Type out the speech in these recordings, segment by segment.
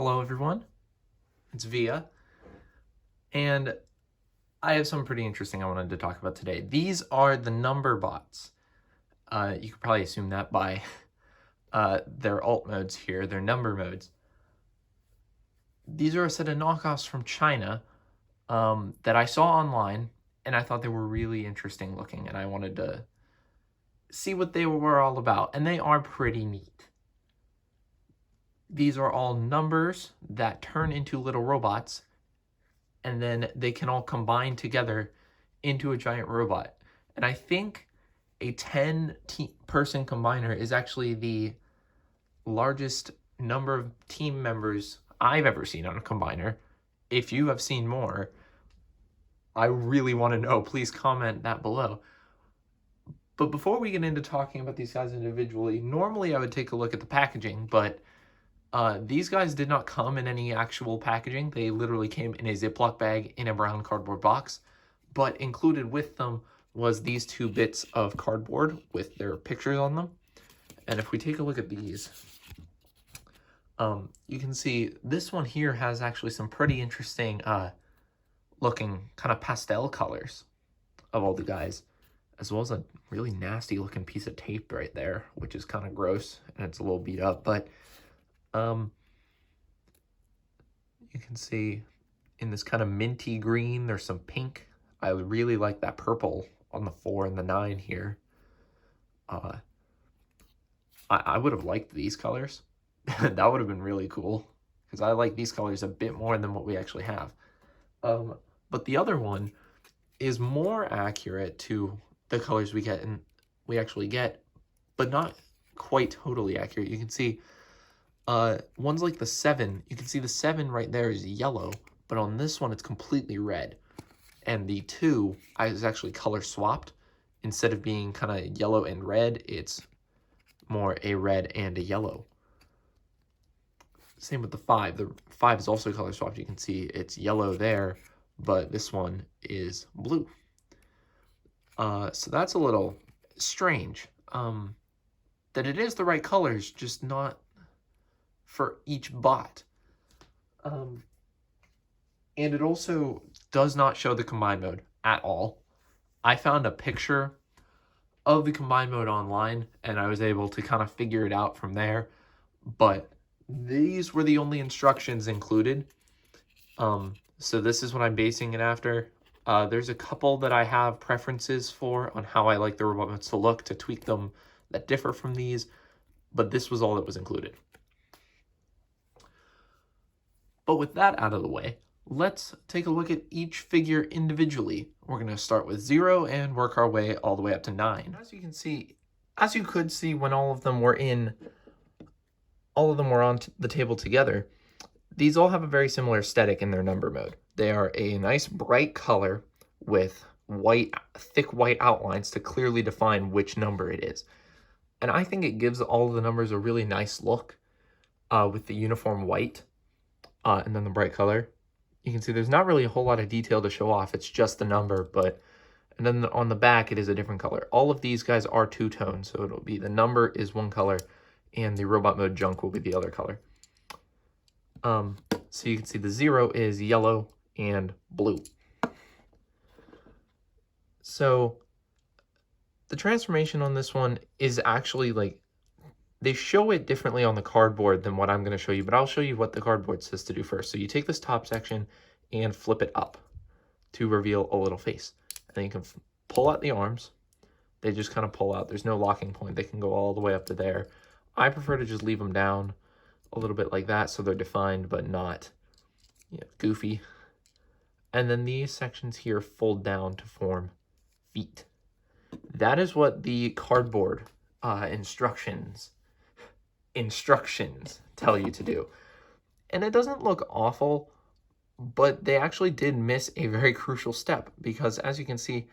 Hello everyone, it's Via, and I have something pretty interesting I wanted to talk about today. These are the NumberBots. You could probably assume that by their alt modes here, their number modes. These are a set of knockoffs from China that I saw online, and I thought they were really interesting looking, and I wanted to see what they were all about, and they are pretty neat. These are all numbers that turn into little robots, and then they can all combine together into a giant robot. And I think a 10-person combiner is actually the largest number of team members I've ever seen on a combiner. If you have seen more, I really want to know. Please comment that below. But before we get into talking about these guys individually, normally I would take a look at the packaging, but these guys did not come in any actual packaging. They literally came in a Ziploc bag in a brown cardboard box, but included with them was these two bits of cardboard with their pictures on them. And if we take a look at these, you can see this one here has actually some pretty interesting looking kind of pastel colors of all the guys, as well as a really nasty looking piece of tape right there, which is kind of gross and it's a little beat up, but you can see in this kind of minty green, there's some pink. I really like that purple on the 4 and the 9 here. I would have liked these colors. That would have been really cool, because I like these colors a bit more than what we actually have. But the other one is more accurate to the colors we actually get, but not quite totally accurate. You can see one's like the 7. You can see the 7 right there is yellow, but on this one it's completely red. And the 2 is actually color swapped. Instead of being kind of yellow and red, it's more a red and a yellow. Same with the 5. The 5 is also color swapped. You can see it's yellow there, but this one is blue. So that's a little strange. That it is the right colors, just not for each bot. And it also does not show the combine mode at all. I found a picture of the combine mode online, and I was able to kind of figure it out from there, but these were the only instructions included. So this is what I'm basing it after. There's a couple that I have preferences for on how I like the robot modes to look, to tweak them, that differ from these, but this was all that was included. But with that out of the way, let's take a look at each figure individually. We're going to start with 0 and work our way all the way up to 9. As you could see when all of them were on the table together, these all have a very similar aesthetic in their number mode. They are a nice bright color with thick white outlines to clearly define which number it is. And I think it gives all of the numbers a really nice look with the uniform white and then the bright color. You can see there's not really a whole lot of detail to show off. It's just the number, and then on the back, it is a different color. All of these guys are two-tone, so it'll be the number is one color and the robot mode junk will be the other color. So you can see the 0 is yellow and blue. So the transformation on this one is actually like, they show it differently on the cardboard than what I'm going to show you, but I'll show you what the cardboard says to do first. So you take this top section and flip it up to reveal a little face. And then you can pull out the arms. They just kind of pull out. There's no locking point. They can go all the way up to there. I prefer to just leave them down a little bit like that so they're defined but not goofy. And then these sections here fold down to form feet. That is what the cardboard instructions tell you to do. And it doesn't look awful, but they actually did miss a very crucial step, because as you can see,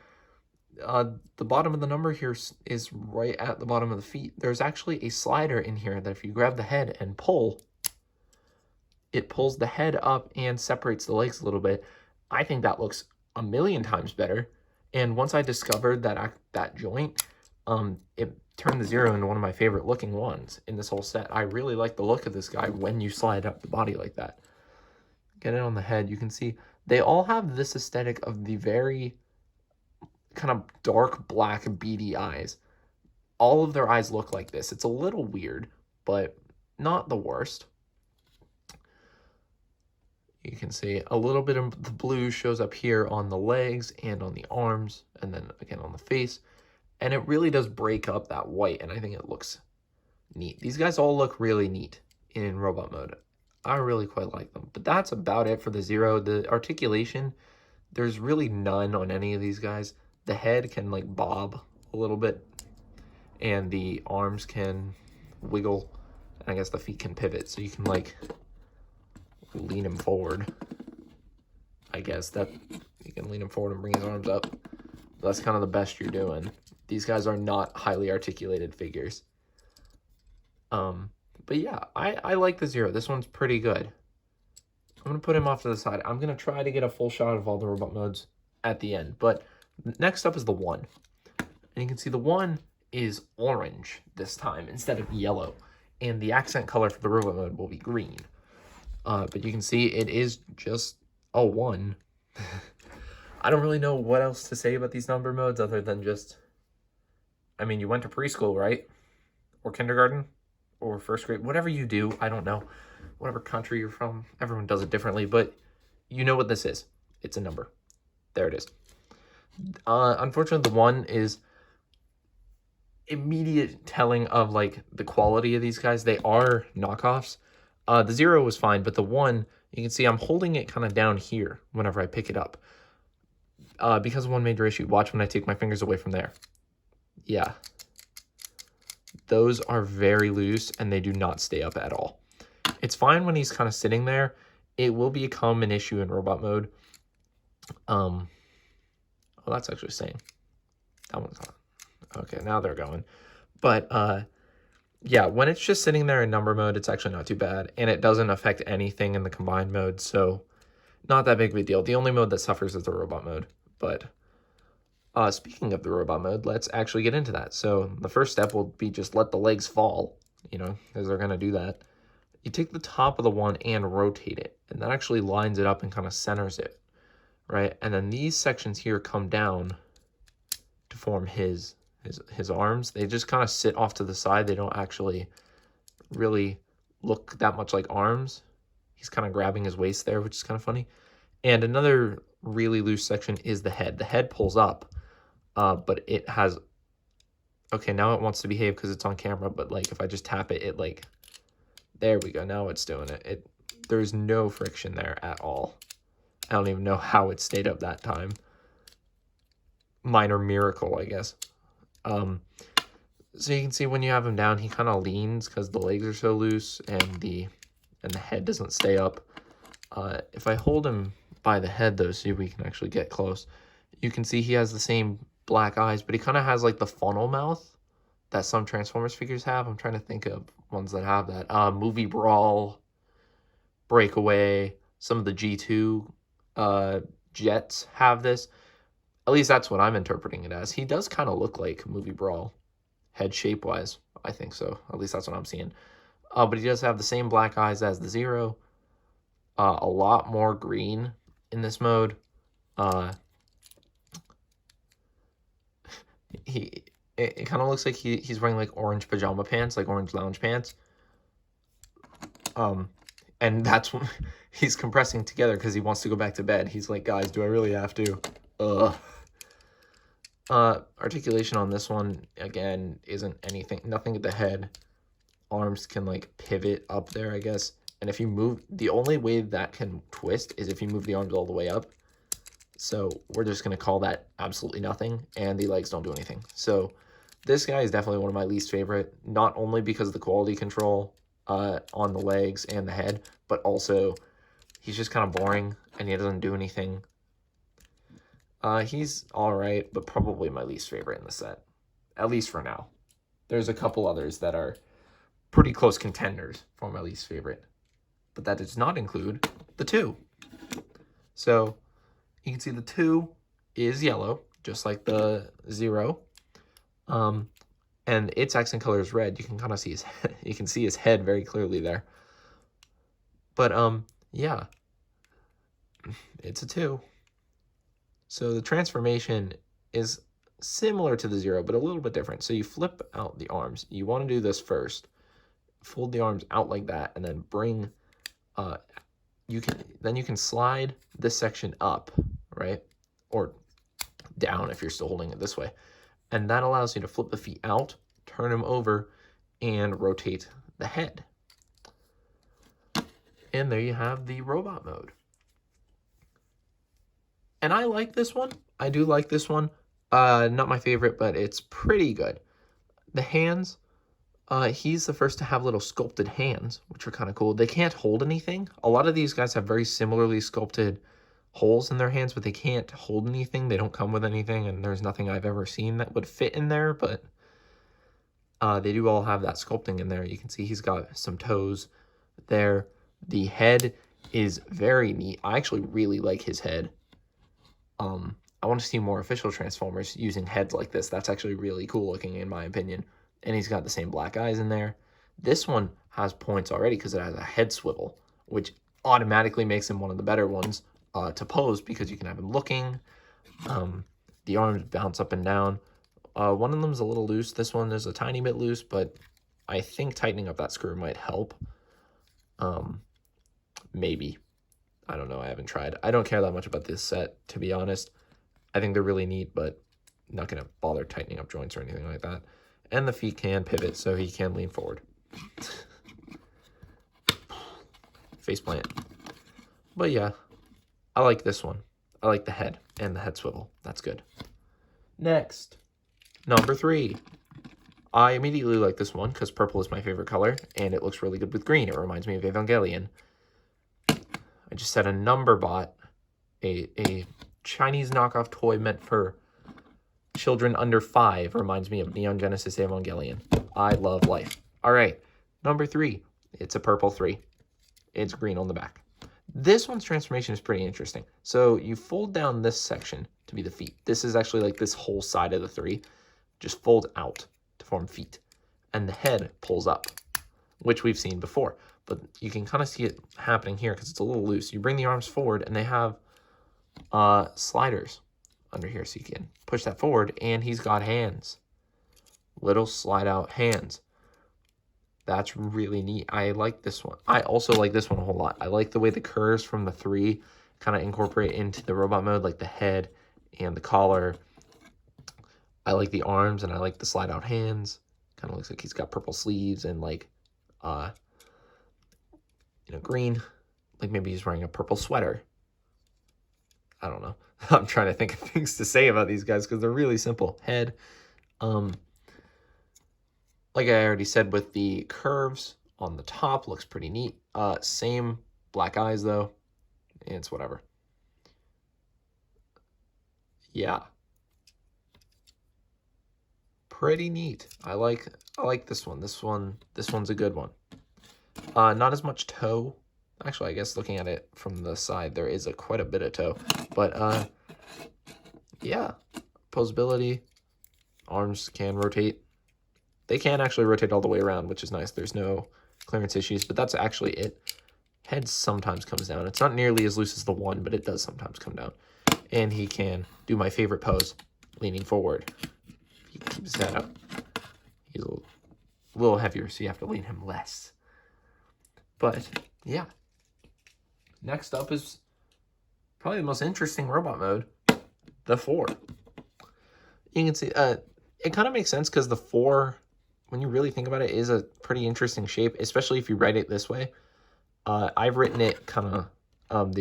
the bottom of the number here is right at the bottom of the feet. There's actually a slider in here that if you grab the head and pull, it pulls the head up and separates the legs a little bit. I think that looks a million times better. And once I discovered that joint, it turned the Zero into one of my favorite looking ones in this whole set. I really like the look of this guy when you slide up the body like that. Get it on the head. You can see they all have this aesthetic of the very kind of dark black beady eyes. All of their eyes look like this. It's a little weird, but not the worst. You can see a little bit of the blue shows up here on the legs and on the arms, and then again on the face. And it really does break up that white, and I think it looks neat. These guys all look really neat in robot mode. I really quite like them. But that's about it for the Zero. The articulation, there's really none on any of these guys. The head can like bob a little bit, and the arms can wiggle, and I guess the feet can pivot, so you can like lean him forward. I guess that you can lean him forward and bring his arms up. That's kind of the best you're doing. These guys are not highly articulated figures. But yeah, I like the Zero. This one's pretty good. I'm going to put him off to the side. I'm going to try to get a full shot of all the robot modes at the end. But next up is the One. And you can see the One is orange this time instead of yellow. And the accent color for the robot mode will be green. But you can see it is just a One. I don't really know what else to say about these number modes other than just, I mean, you went to preschool, right? Or kindergarten? Or first grade? Whatever you do, I don't know. Whatever country you're from, everyone does it differently, but you know what this is. It's a number. There it is. Unfortunately, the One is immediate telling of like the quality of these guys. They are knockoffs. The Zero was fine, but the One, you can see I'm holding it kind of down here whenever I pick it up. Because of one major issue. Watch when I take my fingers away from there. Yeah. Those are very loose, and they do not stay up at all. It's fine when he's kind of sitting there. It will become an issue in robot mode. Oh, that's actually saying. That one's on. Okay, now they're going. But, yeah, when it's just sitting there in number mode, it's actually not too bad. And it doesn't affect anything in the combined mode, so not that big of a deal. The only mode that suffers is the robot mode. But speaking of the robot mode, let's actually get into that. So the first step will be just let the legs fall, you know, because they're going to do that. You take the top of the One and rotate it, and that actually lines it up and kind of centers it, right? And then these sections here come down to form his arms. They just kind of sit off to the side. They don't actually really look that much like arms. He's kind of grabbing his waist there, which is kind of funny. And another really loose section is the head. The head pulls up, but it has... Okay, now it wants to behave because it's on camera, but like if I just tap it, it like... There we go. Now it's doing it. There's no friction there at all. I don't even know how it stayed up that time. Minor miracle, I guess. So you can see when you have him down, he kind of leans because the legs are so loose and the head doesn't stay up. If I hold him by the head, though, see if we can actually get close, you can see he has the same black eyes, but he kind of has like the funnel mouth that some Transformers figures have. I'm trying to think of ones that have that. Movie Brawl, Breakaway, some of the G2 jets have this. At least that's what I'm interpreting it as. He does kind of look like Movie Brawl, head shape-wise. I think so. At least that's what I'm seeing. But he does have the same black eyes as the Zero. A lot more green in this mode. It kind of looks like he's wearing like orange pajama pants, like orange lounge pants. And that's when he's compressing together because he wants to go back to bed. He's like, guys, do I really have to? Articulation on this one, again, isn't anything, nothing at the head. Arms can like pivot up there, I guess. And if you move, the only way that can twist is if you move the arms all the way up. So we're just going to call that absolutely nothing. And the legs don't do anything. So this guy is definitely one of my least favorite, not only because of the quality control on the legs and the head, but also he's just kind of boring and he doesn't do anything. He's all right, but probably my least favorite in the set, at least for now. There's a couple others that are pretty close contenders for my least favorite, but that does not include the 2. So you can see the 2 is yellow, just like the Zero. and its accent color is red. You can kind of see his head. You can see his head very clearly there. But yeah, it's a 2. So the transformation is similar to the 0, but a little bit different. So you flip out the arms. You want to do this first. Fold the arms out like that, and then bring. You can slide this section up, right, or down if you're still holding it this way, and that allows you to flip the feet out, turn them over, and rotate the head. And there you have the robot mode. And I like this one. I do like this one. Not my favorite, but it's pretty good. The hands, he's the first to have little sculpted hands, which are kind of cool. They can't hold anything. A lot of these guys have very similarly sculpted holes in their hands, but they can't hold anything. They don't come with anything, and there's nothing I've ever seen that would fit in there, but they do all have that sculpting in there. You can see he's got some toes there. The head is very neat. I actually really like his head. I want to see more official Transformers using heads like this. That's actually really cool looking, in my opinion. And he's got the same black eyes in there. This one has points already because it has a head swivel, which automatically makes him one of the better ones to pose, because you can have him looking. The arms bounce up and down. One of them's a little loose. This one is a tiny bit loose, but I think tightening up that screw might help. Maybe. I don't know. I haven't tried. I don't care that much about this set, to be honest. I think they're really neat, but I'm not going to bother tightening up joints or anything like that. And the feet can pivot, so he can lean forward. Faceplant. But yeah, I like this one. I like the head and the head swivel. That's good. Next, number 3. I immediately like this one because purple is my favorite color, and it looks really good with green. It reminds me of Evangelion. I just said a NumberBot, a Chinese knockoff toy meant for children under 5, reminds me of Neon Genesis Evangelion. I love life. All right, number 3. It's a purple 3. It's green on the back. This one's transformation is pretty interesting. So you fold down this section to be the feet. This is actually like this whole side of the 3. Just fold out to form feet. And the head pulls up, which we've seen before. But you can kind of see it happening here because it's a little loose. You bring the arms forward, and they have sliders under here, so you can push that forward, and he's got hands. Little slide out hands. That's really neat. I like this one. I also like this one a whole lot. I like the way the curves from the 3 kind of incorporate into the robot mode, like the head and the collar. I like the arms, and I like the slide out hands. Kind of looks like he's got purple sleeves and like green, like maybe he's wearing a purple sweater. I don't know. I'm trying to think of things to say about these guys because they're really simple. Head, like I already said, with the curves on the top, looks pretty neat. Same black eyes though. It's whatever. Yeah. Pretty neat. I like this one. This one's a good one. Not as much toe. Actually, I guess looking at it from the side, there is quite a bit of toe. But yeah, posability. Arms can rotate. They can actually rotate all the way around, which is nice. There's no clearance issues, but that's actually it. Head sometimes comes down. It's not nearly as loose as the 1, but it does sometimes come down. And he can do my favorite pose, leaning forward. He keeps his head up. He's a little heavier, so you have to lean him less. But yeah. Next up is probably the most interesting robot mode, the 4. You can see it kind of makes sense because the 4, when you really think about it, is a pretty interesting shape, especially if you write it this way. I've written it kind of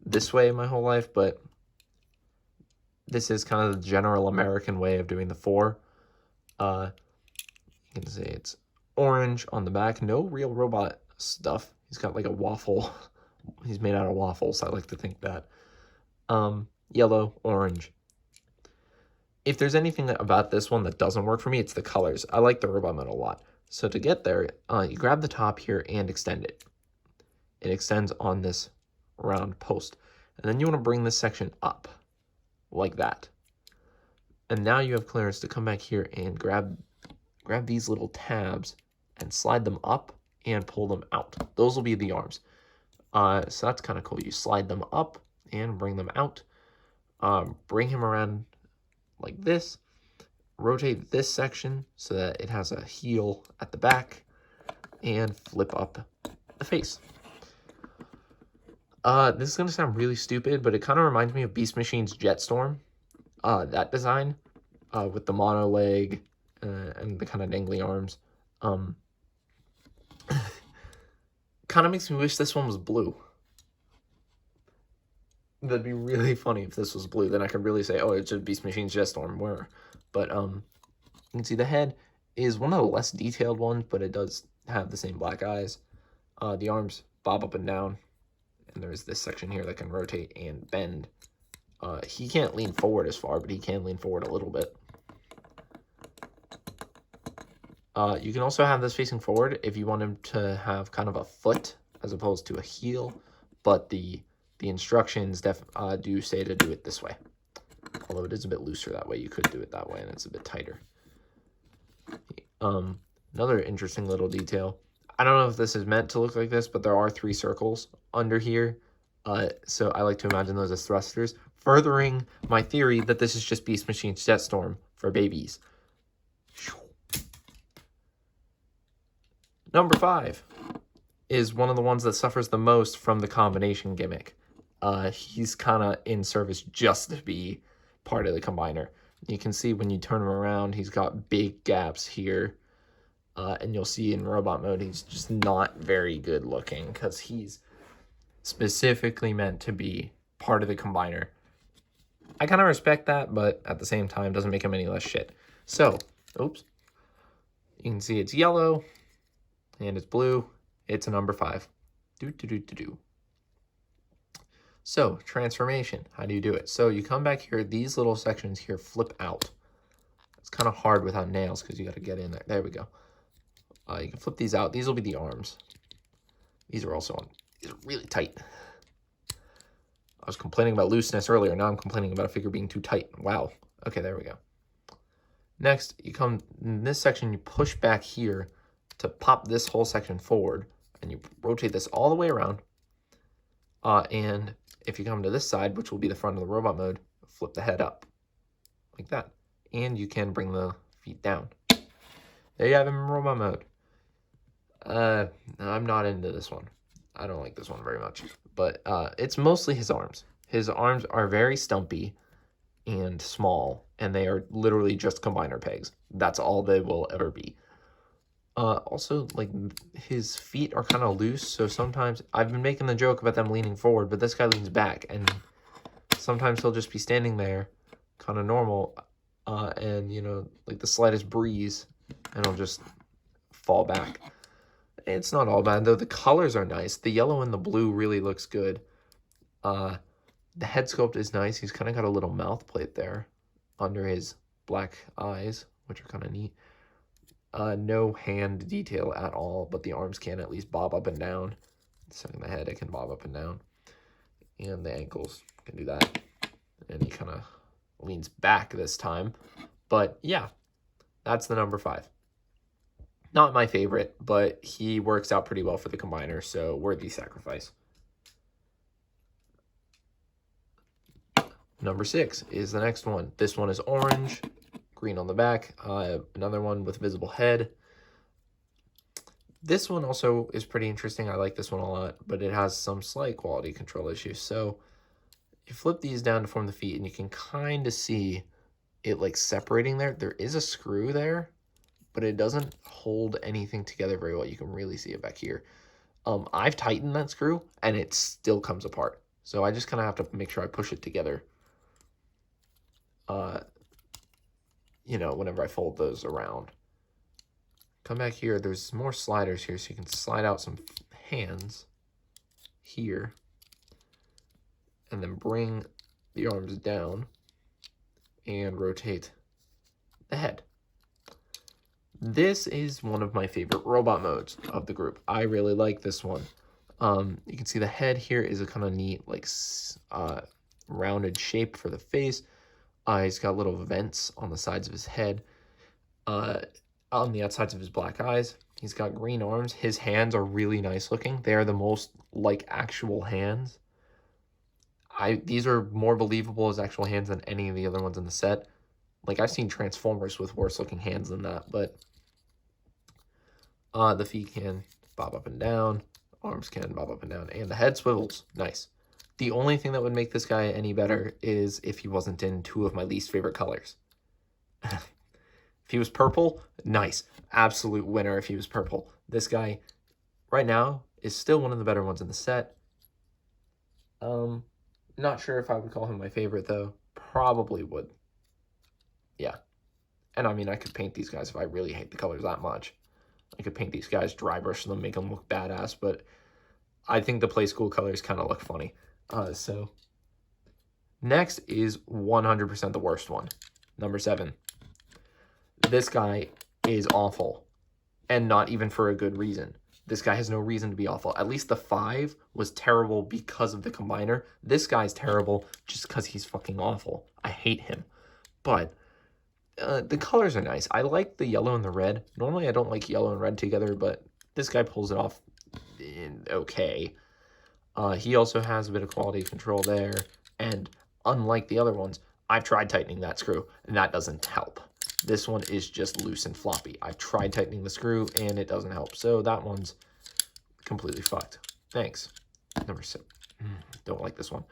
this way my whole life, but this is kind of the general American way of doing the 4. You can see it's orange on the back. No real robot stuff. He's got like a waffle. He's made out of waffles. I like to think that. Yellow, orange. If there's anything about this one that doesn't work for me, it's the colors. I like the robot mode a lot. So to get there, you grab the top here and extend it. It extends on this round post. And then you want to bring this section up like that. And now you have clearance to come back here and grab grab these little tabs and slide them up and pull them out. Those will be the arms. So that's kind of cool. You slide them up and bring them out. Bring him around like this. Rotate this section so that it has a heel at the back, and flip up the face. This is going to sound really stupid, but it kind of reminds me of Beast Machine's Jetstorm. That design, with the mono leg and the kind of dangly arms. Kind of makes me wish this one was blue. That'd be really funny if this was blue. Then I could really say, oh, it's just Beast Machine's Jetstorm. Where? But you can see the head is one of the less detailed ones, but it does have the same black eyes. The arms bob up and down, and there's this section here that can rotate and bend. He can't lean forward as far, but he can lean forward a little bit. You can also have this facing forward if you want him to have kind of a foot as opposed to a heel, but the instructions do say to do it this way. Although it is a bit looser that way, you could do it that way, and it's a bit tighter. Another interesting little detail. I don't know if this is meant to look like this, but there are 3 circles under here. So I like to imagine those as thrusters, furthering my theory that this is just Beast Machine's Jetstorm for babies. Number 5 is one of the ones that suffers the most from the combination gimmick. He's kind of in service just to be part of the combiner. You can see when you turn him around, he's got big gaps here. And you'll see in robot mode, he's just not very good looking because he's specifically meant to be part of the combiner. I kind of respect that, but at the same time, doesn't make him any less shit. So, oops. You can see it's yellow and it's blue. It's a number 5. So, transformation. How do you do it? So, you come back here. These little sections here flip out. It's kind of hard without nails because you got to get in there. There we go. You can flip these out. These will be the arms. These are also on. These are really tight. I was complaining about looseness earlier. Now I'm complaining about a figure being too tight. Wow. Okay, there we go. Next, you come in this section, you push back here to pop this whole section forward, and you rotate this all the way around. And if you come to this side, which will be the front of the robot mode, flip the head up like that. And you can bring the feet down. There you have him in robot mode. I'm not into this one. I don't like this one very much. But it's mostly his arms. His arms are very stumpy and small, and they are literally just combiner pegs. That's all they will ever be. Also, like, his feet are kind of loose, so sometimes I've been making the joke about them leaning forward, but this guy leans back, and sometimes he'll just be standing there, kind of normal, and, you know, like the slightest breeze, and he'll just fall back. It's not all bad, though. The colors are nice. The yellow and the blue really looks good. The head sculpt is nice. He's kind of got a little mouth plate there under his black eyes, which are kind of neat. No hand detail at all, but the arms can at least bob up and down. Setting the head, it can bob up and down. And the ankles can do that. And he kind of leans back this time. But yeah, that's the number 5. Not my favorite, but he works out pretty well for the combiner, so worthy sacrifice. Number 6 is the next one. This one is orange, green on the back, another one with visible head. This one also is pretty interesting. I like this one a lot, but it has some slight quality control issues. So you flip these down to form the feet, and you can kind of see it like separating there. There is a screw there, but it doesn't hold anything together very well. You can really see it back here. I've tightened that screw, and it still comes apart. So I just kind of have to make sure I push it together, you know, whenever I fold those around. Come back here. There's more sliders here, so you can slide out some hands here, and then bring the arms down and rotate the head. This is one of my favorite robot modes of the group. I really like this one. You can see the head here is a kind of neat, like, rounded shape for the face. He's got little vents on the sides of his head. on the outsides of his black eyes. He's got green arms. His hands are really nice looking. They are the most like actual hands. These are more believable as actual hands than any of the other ones in the set. Like, I've seen Transformers with worse looking hands than that, but the feet can bob up and down, arms can bob up and down, and the head swivels. Nice. The only thing that would make this guy any better is if he wasn't in two of my least favorite colors. If he was purple, nice. Absolute winner if he was purple. This guy, right now, is still one of the better ones in the set. Not sure if I would call him my favorite, though. Probably would. Yeah. And I mean, I could paint these guys if I really hate the colors that much. I could paint these guys, dry brush them, make them look badass, but I think the Play School colors kind of look funny. So next is 100% the worst one. Number 7. This guy is awful, and not even for a good reason. This guy has no reason to be awful. At least the 5 was terrible because of the combiner. This guy's terrible just because he's fucking awful. I hate him. But the colors are nice. I like the yellow and the red. Normally I don't like yellow and red together, but this guy pulls it off okay. He also has a bit of quality control there. And unlike the other ones, I've tried tightening that screw, and that doesn't help. This one is just loose and floppy. I've tried tightening the screw, and it doesn't help. So that one's completely fucked. Thanks. Number 6. Don't like this one.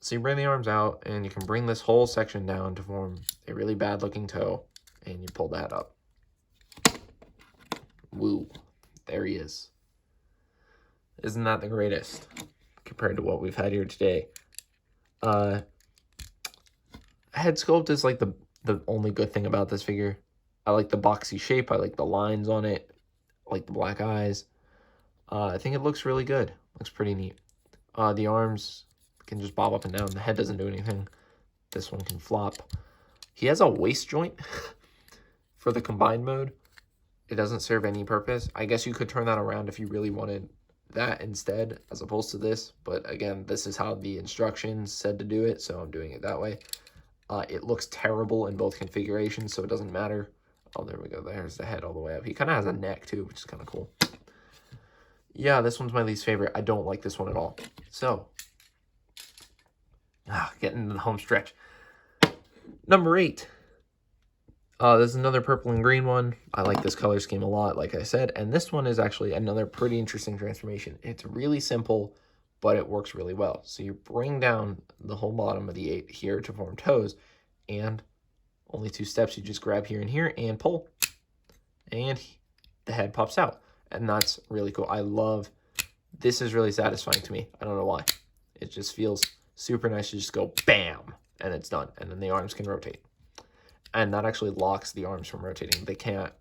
So you bring the arms out, and you can bring this whole section down to form a really bad-looking toe, and you pull that up. Woo. There he is. Isn't that the greatest compared to what we've had here today? Head sculpt is like the only good thing about this figure. I like the boxy shape. I like the lines on it. I like the black eyes. I think it looks really good. Looks pretty neat. The arms can just bob up and down. The head doesn't do anything. This one can flop. He has a waist joint for the combined mode. It doesn't serve any purpose. I guess you could turn that around if you really wanted that instead, as opposed to this. But again, this is how the instructions said to do it, so I'm doing it that way. It looks terrible in both configurations, so it doesn't matter. Oh, there we go. There's the head all the way up. He kind of has a neck, too, which is kind of cool. Yeah, this one's my least favorite. I don't like this one at all. So, getting into the home stretch. Number 8. This is another purple and green one. I like this color scheme a lot, like I said. And this one is actually another pretty interesting transformation. It's really simple, but it works really well. So you bring down the whole bottom of the 8 here to form toes, and only 2 steps. You just grab here and here and pull, and the head pops out. And that's really cool. I love, this is really satisfying to me. I don't know why. It just feels super nice to just go bam, and it's done. And then the arms can rotate. And that actually locks the arms from rotating. They can't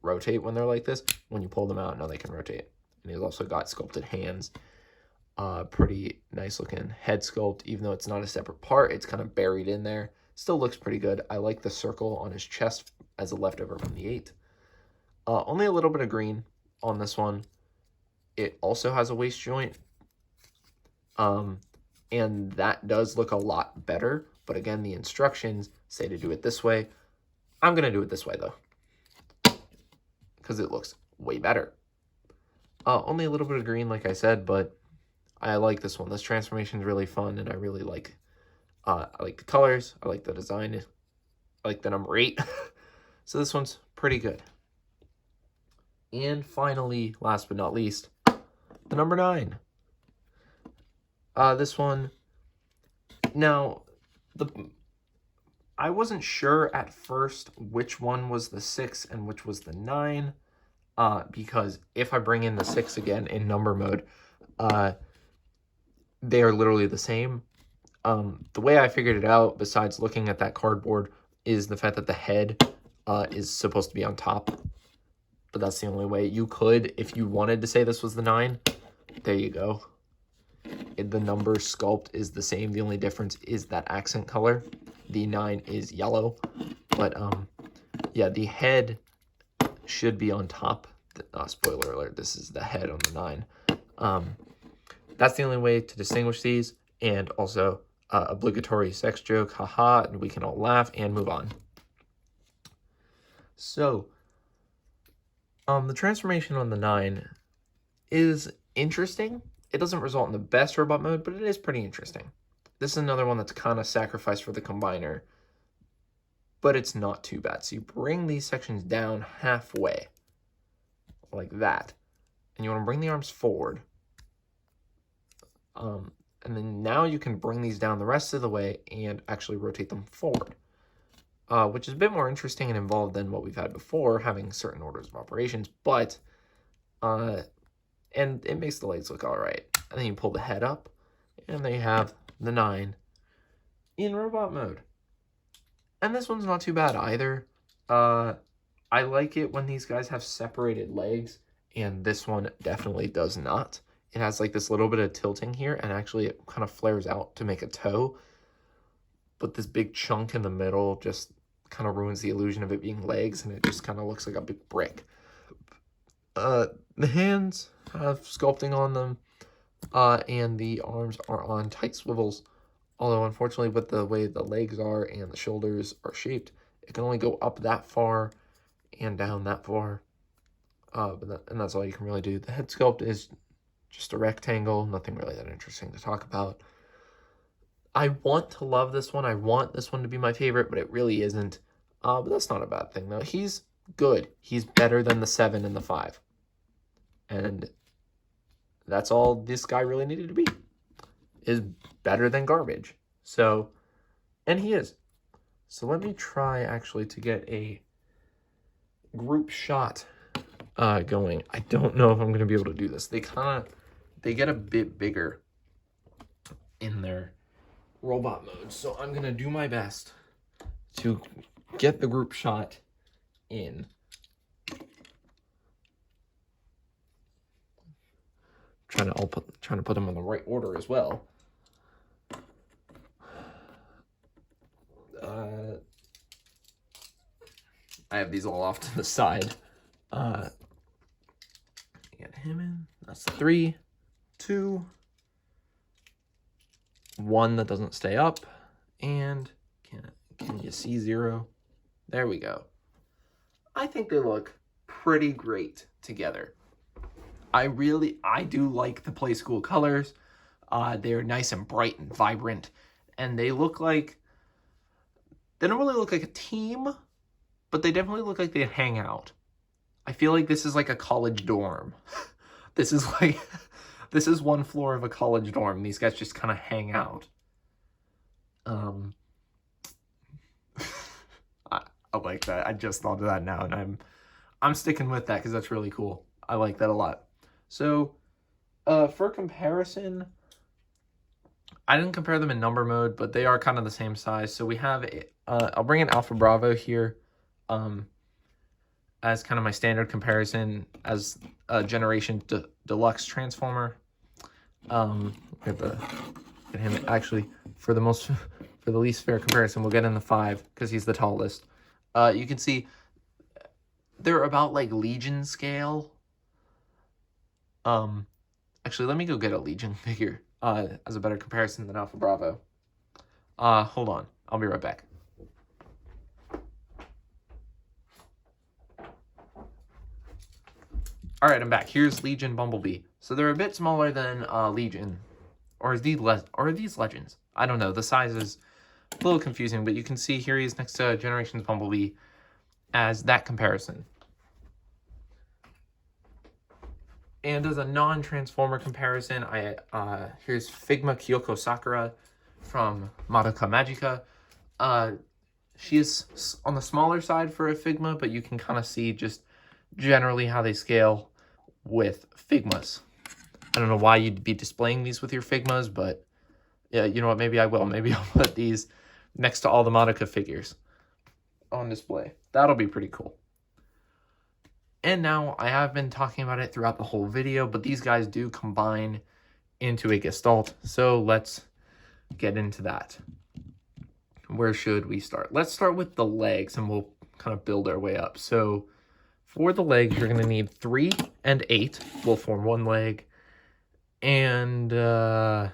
rotate when they're like this. When you pull them out, now they can rotate. And he's also got sculpted hands. Pretty nice looking head sculpt. Even though it's not a separate part, it's kind of buried in there. Still looks pretty good. I like the circle on his chest as a leftover from the 8. Only a little bit of green on this one. It also has a waist joint. And that does look a lot better. But again, the instructions say to do it this way. I'm going to do it this way, though, because it looks way better. Only a little bit of green, like I said, but I like this one. This transformation is really fun, and I really like I like the colors. I like the design. I like the number 8. So this one's pretty good. And finally, last but not least, the number 9. This one, now, I wasn't sure at first which one was the 6 and which was the 9, because if I bring in the 6 again in number mode, they are literally the same. The way I figured it out, besides looking at that cardboard, is the fact that the head is supposed to be on top. But that's the only way. You could, if you wanted to say this was the 9, there you go. The number sculpt is the same. The only difference is that accent color. The 9 is yellow. But, yeah, the head should be on top. Spoiler alert, this is the head on the 9. That's the only way to distinguish these. And also, obligatory sex joke, haha, and we can all laugh and move on. So, the transformation on the 9 is interesting. It doesn't result in the best robot mode, but it is pretty interesting. This is another one that's kind of sacrificed for the combiner, but it's not too bad. So you bring these sections down halfway, like that, and you want to bring the arms forward. And then now you can bring these down the rest of the way and actually rotate them forward, which is a bit more interesting and involved than what we've had before, having certain orders of operations, but, and it makes the legs look all right. And then you pull the head up, and there you have the 9 in robot mode. And this one's not too bad either. I like it when these guys have separated legs, and this one definitely does not. It has like this little bit of tilting here, and actually it kind of flares out to make a toe. But this big chunk in the middle just kind of ruins the illusion of it being legs, and it just kind of looks like a big brick. The hands have sculpting on them, and the arms are on tight swivels. Although, unfortunately, with the way the legs are and the shoulders are shaped, it can only go up that far and down that far. And that's all you can really do. The head sculpt is just a rectangle, nothing really that interesting to talk about. I want to love this one. I want this one to be my favorite, but it really isn't. But that's not a bad thing, though. He's good. He's better than the 7 and the 5. And that's all this guy really needed to be. Is better than garbage. So, and he is. So let me try actually to get a group shot going. I don't know if I'm going to be able to do this. They get a bit bigger in their robot mode. So I'm going to do my best to get the group shot in. Trying to put them in the right order as well. I have these all off to the side. Get him in. That's 3, 2, 1 that doesn't stay up, and can you see 0? There we go. I think they look pretty great together. I do like the Play School colors. They're nice and bright and vibrant, and they look like, they don't really look like a team, but they definitely look like they hang out. I feel like this is like a college dorm. This is one floor of a college dorm. These guys just kind of hang out. I like that. I just thought of that now, and I'm sticking with that because that's really cool. I like that a lot. So, for comparison, I didn't compare them in number mode, but they are kind of the same size. So we have, I'll bring in Alpha Bravo here, as kind of my standard comparison as a Generation Deluxe Transformer. Get him actually for the least fair comparison. We'll get in the 5 because he's the tallest. You can see they're about like Legion scale. Actually, let me go get a Legion figure as a better comparison than Alpha Bravo. Hold on. I'll be right back. All right, I'm back. Here's Legion Bumblebee. So they're a bit smaller than Legion, or are these Legends? I don't know. The size is a little confusing, but you can see here he's next to Generations Bumblebee as that comparison. And as a non-Transformer comparison, here's Figma Kyoko Sakura from Madoka Magica. She is on the smaller side for a Figma, but you can kind of see just generally how they scale with Figmas. I don't know why you'd be displaying these with your Figmas, but yeah, you know what, maybe I will. Maybe I'll put these next to all the Madoka figures on display. That'll be pretty cool. And now, I have been talking about it throughout the whole video, but these guys do combine into a Gestalt, so let's get into that. Where should we start? Let's start with the legs, and we'll kind of build our way up. So, for the legs, you're going to need 3 and 8 will form one leg, and 2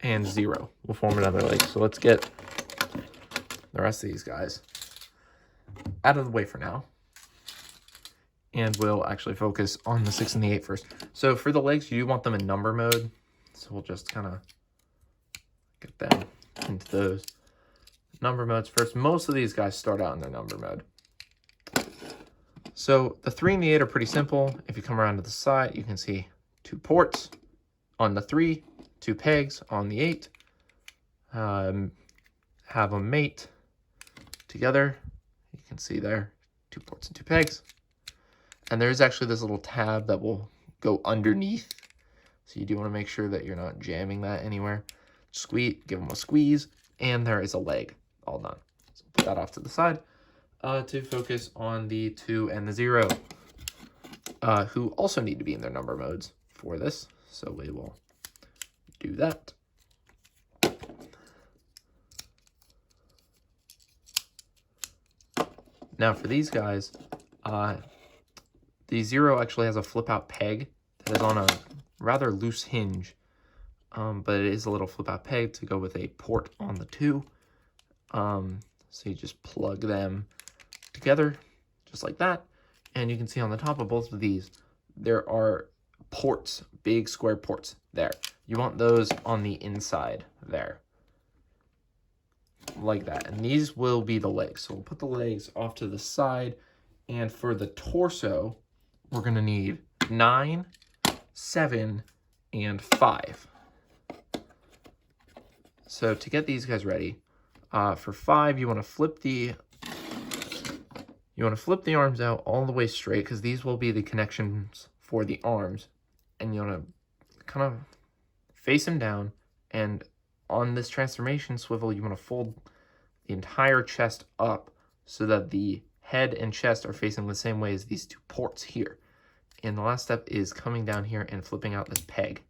and 0 will form another leg. So let's get the rest of these guys. out of the way for now. And we'll actually focus on the 6 and the 8 first. So for the legs, you do want them in number mode. So we'll just kind of get them into those number modes first. Most of these guys start out in their number mode. So the 3 and the 8 are pretty simple. If you come around to the side, you can see 2 ports on the 3, 2 pegs on the 8. Have them mate together. You can see there, 2 ports and 2 pegs. And there's actually this little tab that will go underneath. So you do want to make sure that you're not jamming that anywhere. Squeeze, give them a squeeze, and there is a leg. All done. So put that off to the side to focus on the 2 and the 0, who also need to be in their number modes for this. So we will do that. Now for these guys, the 0 actually has a flip out peg that is on a rather loose hinge, but it is a little flip out peg to go with a port on the 2. So you just plug them together just like that. And you can see on the top of both of these, there are ports, big square ports there. You want those on the inside there, like that. And these will be the legs. So we'll put the legs off to the side. And for the torso, we're going to need 9, 7, and 5. So to get these guys ready, for 5, you want to flip the arms out all the way straight, because these will be the connections for the arms. And you want to kind of face them down, and on this transformation swivel, you want to fold the entire chest up so that the head and chest are facing the same way as these 2 ports here. And the last step is coming down here and flipping out this peg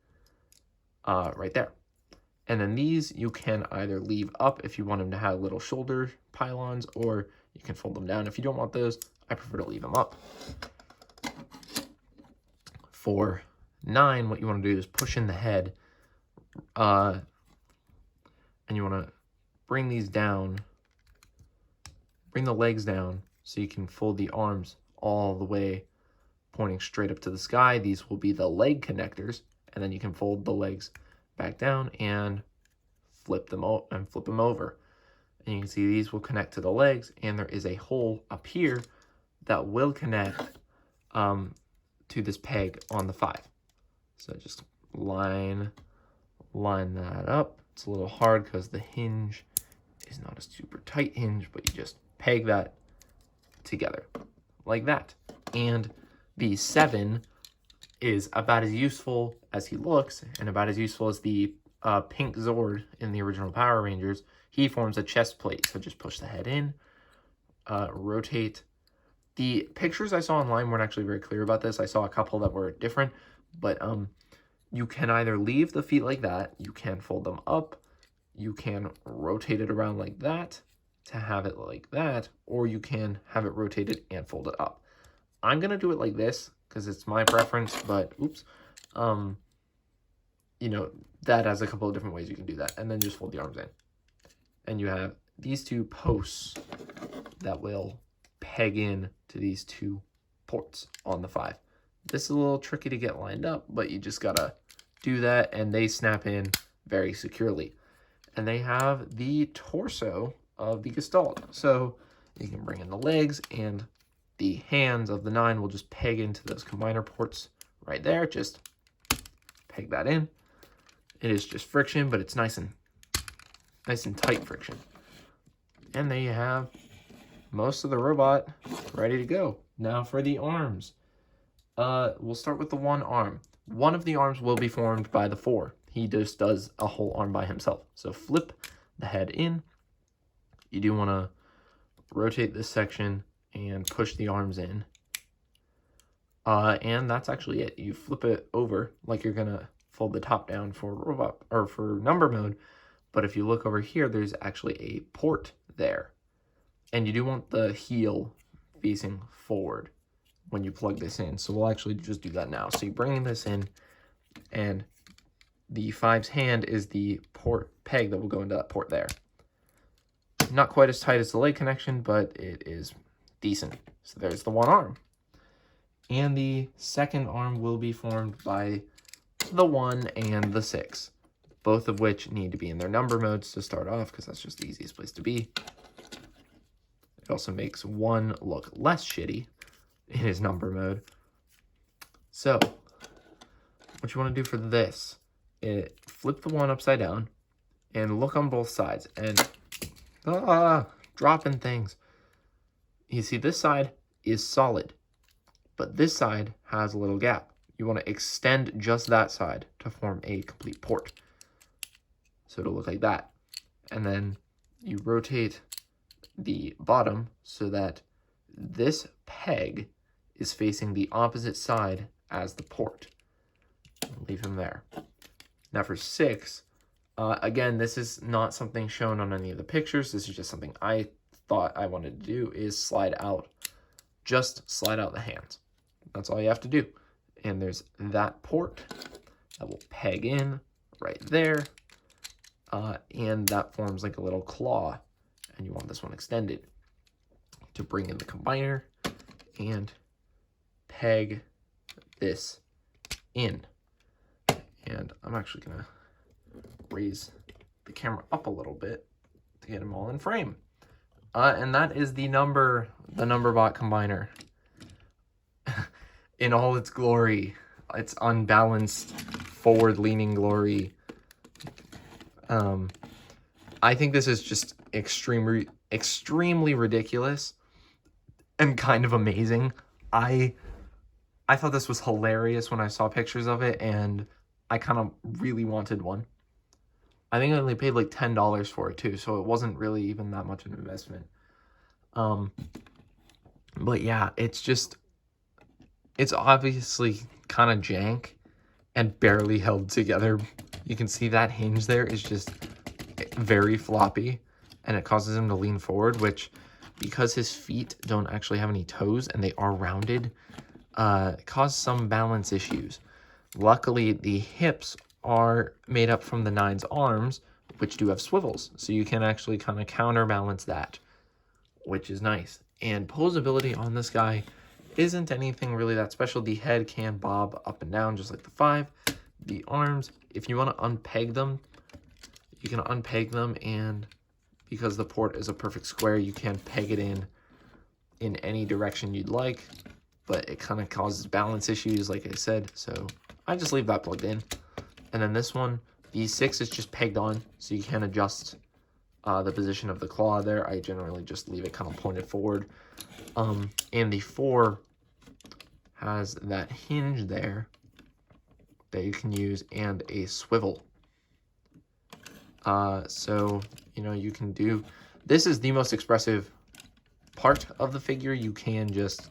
right there. And then these you can either leave up if you want them to have little shoulder pylons, or you can fold them down if you don't want those. I prefer to leave them up. For 9, what you want to do is push in the head, and you want to bring these down, bring the legs down so you can fold the arms all the way pointing straight up to the sky. These will be the leg connectors, and then you can fold the legs back down and flip them over. And you can see these will connect to the legs, and there is a hole up here that will connect to this peg on the 5. So just line that up. It's a little hard because the hinge is not a super tight hinge, but you just peg that together like that. And the 7 is about as useful as he looks, and about as useful as the pink Zord in the original Power Rangers. He forms a chest plate, so just push the head in, rotate. The pictures I saw online weren't actually very clear about this. I saw a couple that were different, but you can either leave the feet like that, you can fold them up, you can rotate it around like that to have it like that, or you can have it rotated and fold it up. I'm going to do it like this because it's my preference, but oops. You know, that has a couple of different ways you can do that. And then just fold the arms in. And you have these 2 posts that will peg in to these 2 ports on the 5. This is a little tricky to get lined up, but you just got to do that, and they snap in very securely. And they have the torso of the Gestalt. So you can bring in the legs, and the hands of the 9 will just peg into those combiner ports right there. Just peg that in. It is just friction, but it's nice and tight friction. And there you have most of the robot ready to go. Now for the arms. We'll start with the 1 arm. One of the arms will be formed by the 4. He just does a whole arm by himself. So flip the head in. You do want to rotate this section and push the arms in. And that's actually it. You flip it over like you're gonna fold the top down for robot or for number mode. But if you look over here, there's actually a port there. And you do want the heel facing forward when you plug this in. So we'll actually just do that now. So you bring this in, and the 5's hand is the port peg that will go into that port there. Not quite as tight as the leg connection, but it is Decent. So there's the one arm. And the second arm will be formed by the 1 and the 6, both of which need to be in their number modes to start off, because that's just the easiest place to be. It also makes 1 look less shitty in his number mode. So, what you want to do for this, flip the 1 upside down and look on both sides and dropping things. You see this side is solid, but this side has a little gap. You want to extend just that side to form a complete port. So it'll look like that. And then you rotate the bottom so that this peg is facing the opposite side as the port. Leave him there. Now for 6, again, this is not something shown on any of the pictures. This is just something I thought I wanted to do, is slide out. Just slide out the hands. That's all you have to do. And there's that port that will peg in right there. And that forms like a little claw. And you want this one extended to bring in the combiner and peg this in. And I'm actually going to raise the camera up a little bit to get them all in frame. And that is the NumberBot combiner in all its glory. Its unbalanced, forward-leaning glory. I think this is just extremely ridiculous and kind of amazing. I thought this was hilarious when I saw pictures of it, and I kind of really wanted one. I think I only paid like $10 for it too, so it wasn't really even that much of an investment. But yeah, it's obviously kind of jank and barely held together. You can see that hinge there is just very floppy, and it causes him to lean forward, which, because his feet don't actually have any toes and they are rounded, cause some balance issues. Luckily, the hips are made up from the 9's arms, which do have swivels, so you can actually kind of counterbalance that, which is nice. And posability on this guy isn't anything really that special. The head can bob up and down just like the 5. The arms, if you want to unpeg them, you can unpeg them, and because the port is a perfect square, you can peg it in any direction you'd like, but it kind of causes balance issues, like I said, so I just leave that plugged in. And then this one, the 6 is just pegged on, so you can adjust the position of the claw there. I generally just leave it kind of pointed forward. And the 4 has that hinge there that you can use, and a swivel. So, you know, you can do... This is the most expressive part of the figure. You can just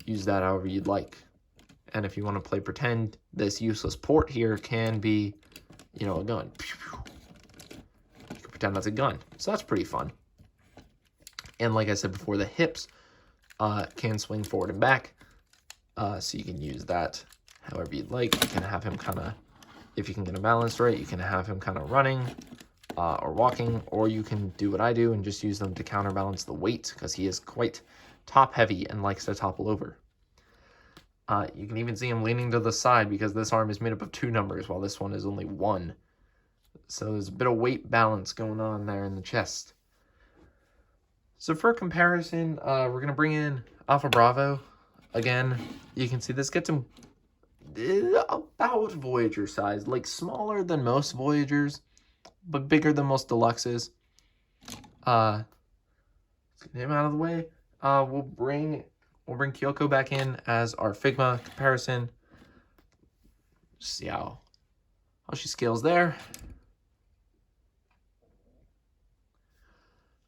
use that however you'd like. And if you want to play pretend, this useless port here can be, you know, a gun. You can pretend that's a gun. So that's pretty fun. And like I said before, the hips can swing forward and back. So you can use that however you'd like. You can have him kind of, if you can get him balanced right, you can have him kind of running or walking, or you can do what I do and just use them to counterbalance the weight, because he is quite top heavy and likes to topple over. You can even see him leaning to the side because this arm is made up of 2 numbers while this one is only 1. So there's a bit of weight balance going on there in the chest. So for comparison, we're going to bring in Alpha Bravo. Again, you can see this gets him about Voyager size, like smaller than most Voyagers, but bigger than most Deluxes. Let's get him out of the way. We'll bring Kyoko back in as our Figma comparison. See how she scales there.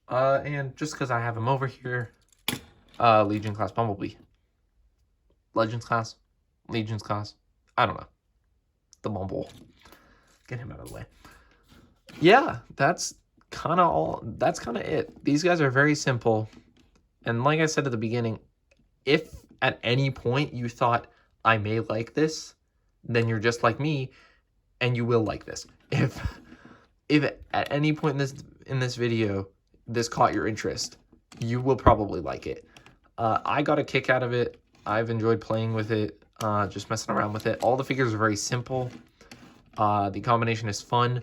And just because I have him over here, Legion class Bumblebee. Legends class, Legions class, I don't know. The Bumble. Get him out of the way. Yeah, that's kind of it. These guys are very simple. And like I said at the beginning, if at any point you thought I may like this, then you're just like me and you will like this. If at any point in this video this caught your interest, you will probably like it. I got a kick out of it. I've enjoyed playing with it, just messing around with it. All the figures are very simple. The combination is fun.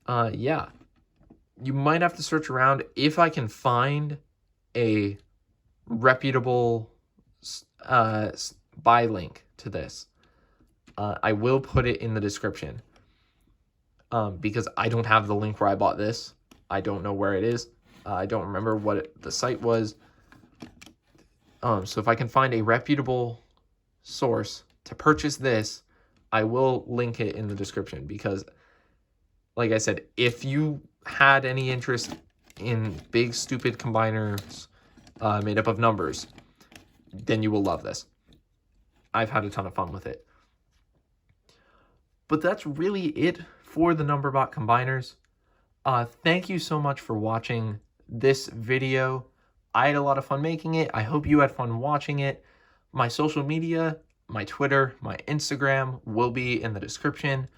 Yeah, you might have to search around. If I can find a reputable buy link to this, I will put it in the description, because I don't have the link where I bought this. I don't know where it is. I don't remember what the site was. So if I can find a reputable source to purchase this, I will link it in the description, because like I said, if you had any interest in big stupid combiners made up of numbers, then you will love this. I've had a ton of fun with it. But that's really it for the NumberBot combiners. Thank you so much for watching this video. I had a lot of fun making it. I hope you had fun watching it. My social media, my Twitter, my Instagram will be in the description,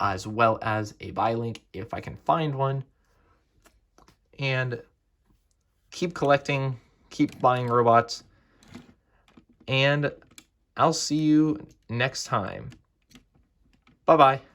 as well as a buy link if I can find one. And keep collecting, keep buying robots, and I'll see you next time. Bye-bye.